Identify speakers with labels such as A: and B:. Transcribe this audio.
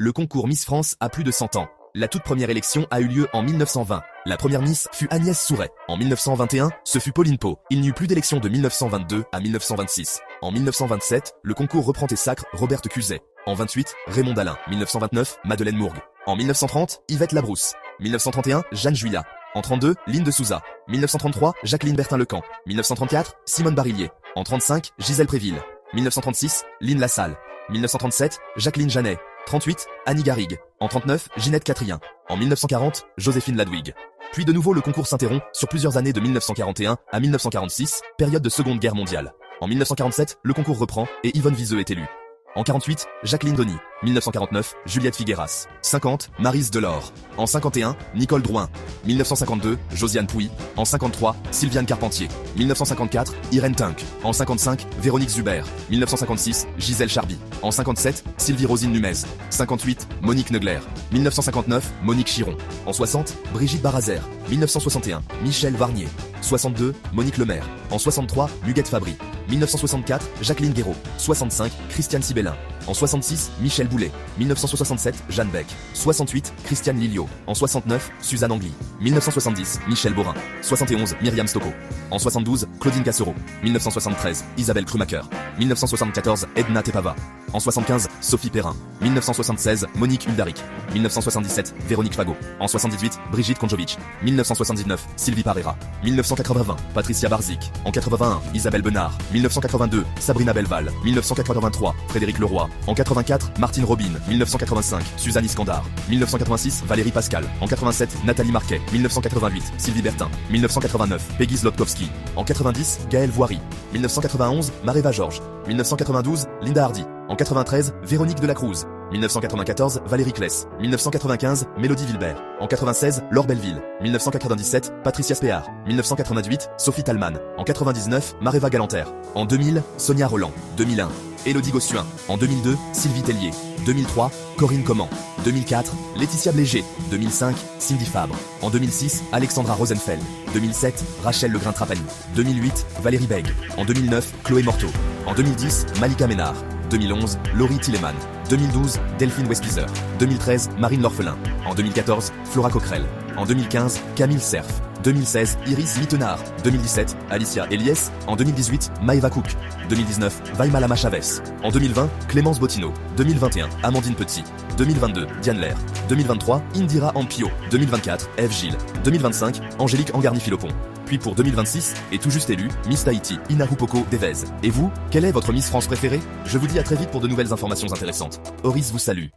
A: Le concours Miss France a plus de 100 ans. La toute première élection a eu lieu en 1920. La première Miss fut Agnès Souret. En 1921, ce fut Pauline Pau. Il n'y eut plus d'élection de 1922 à 1926. En 1927, le concours reprend et sacre Roberte Cuzet. En 28, Raymond Dalin. 1929, Madeleine Mourgue. En 1930, Yvette Labrousse. 1931, Jeanne Juillat. En 32, Lynne de Souza. 1933, Jacqueline Bertin-Lecamp. 1934, Simone Barillier. En 35, Gisèle Préville. 1936, Lynne Lassalle. 1937, Jacqueline Janet. 38, Annie Garrigue. En 39, Ginette Catrien. En 1940, Joséphine Ladwig. Puis de nouveau le concours s'interrompt sur plusieurs années de 1941 à 1946, période de Seconde Guerre mondiale. En 1947, le concours reprend et Yvonne Viseux est élue. En 48, Jacqueline Denis. 1949, Juliette Figueras. 50, Maryse Delors. En 51, Nicole Drouin. 1952, Josiane Pouy. En 53, Sylviane Carpentier. 1954, Irène Tunk. En 55, Véronique Zuber. 1956, Gisèle Charby. En 57, Sylvie Rosine Numez. 58, Monique Negler. 1959, Monique Chiron. En 60, Brigitte Barazer. 1961, Michel Varnier. 62, Monique Lemaire. En 63, Huguette Fabry. 1964, Jacqueline Guéraud. 65, Christiane Sibélin. En 66, Michel Boulet. 1967, Jeanne Beck. 68, Christiane Lilliot. En 69, Suzanne Angly. 1970, Michel Borin. 71, Myriam Stocco. En 72, Claudine Cassereau. 1973, Isabelle Krumaker. 1974, Edna Tepava. En 75, Sophie Perrin. 1976, Monique Uldaric. 1977, Véronique Fagot. En 78, Brigitte Konjovic. 1979, Sylvie Parera. 1980, Patricia Barzik. En 81, Isabelle Benard. 1982, Sabrina Belval. 1983, Frédéric Leroy. En 84, Martine Robin. 1985, Suzanne Iskandar. 1986, Valérie Pascal. En 87, Nathalie Marquet. 1988, Sylvie Bertin. 1989, Peggy Zlotkowski. En 90, Gaëlle Voiry. 1991, Mareva Georges. 1992, Linda Hardy. En 93, Véronique Delacruz. 1994, Valérie Kless. 1995, Mélodie Wilbert. En 96, Laure Belleville. 1997, Patricia Spéard. 1998, Sophie Talman. En 99, Mareva Galanter. En 2000, Sonia Roland. 2001, Élodie Gossuin. En 2002, Sylvie Tellier. 2003, Corinne Comment. 2004, Laetitia Blégé. 2005, Cindy Fabre. En 2006, Alexandra Rosenfeld. 2007, Rachel Legrain-Trapani. 2008, Valérie Beg. En 2009, Chloé Morteau. En 2010, Malika Ménard. 2011, Laurie Tillemann. 2012, Delphine Westpizer. 2013, Marine L'Orphelin. En 2014, Flora Coquerel. En 2015, Camille Cerf. 2016, Iris Mittenard. 2017, Alicia Eliès. En 2018, Maëva Cook. 2019, Vaima Lama Chavez. En 2020, Clémence Bottineau. 2021, Amandine Petit. 2022, Diane Lair. 2023, Indira Ampio. 2024, Eve Gilles. 2025, Angélique Angarni-Philopon. Puis pour 2026, et tout juste élu, Miss Tahiti, Inarupoko Devez. Et vous, quelle est votre Miss France préférée? Je vous dis à très vite pour de nouvelles informations intéressantes. Horis vous salue.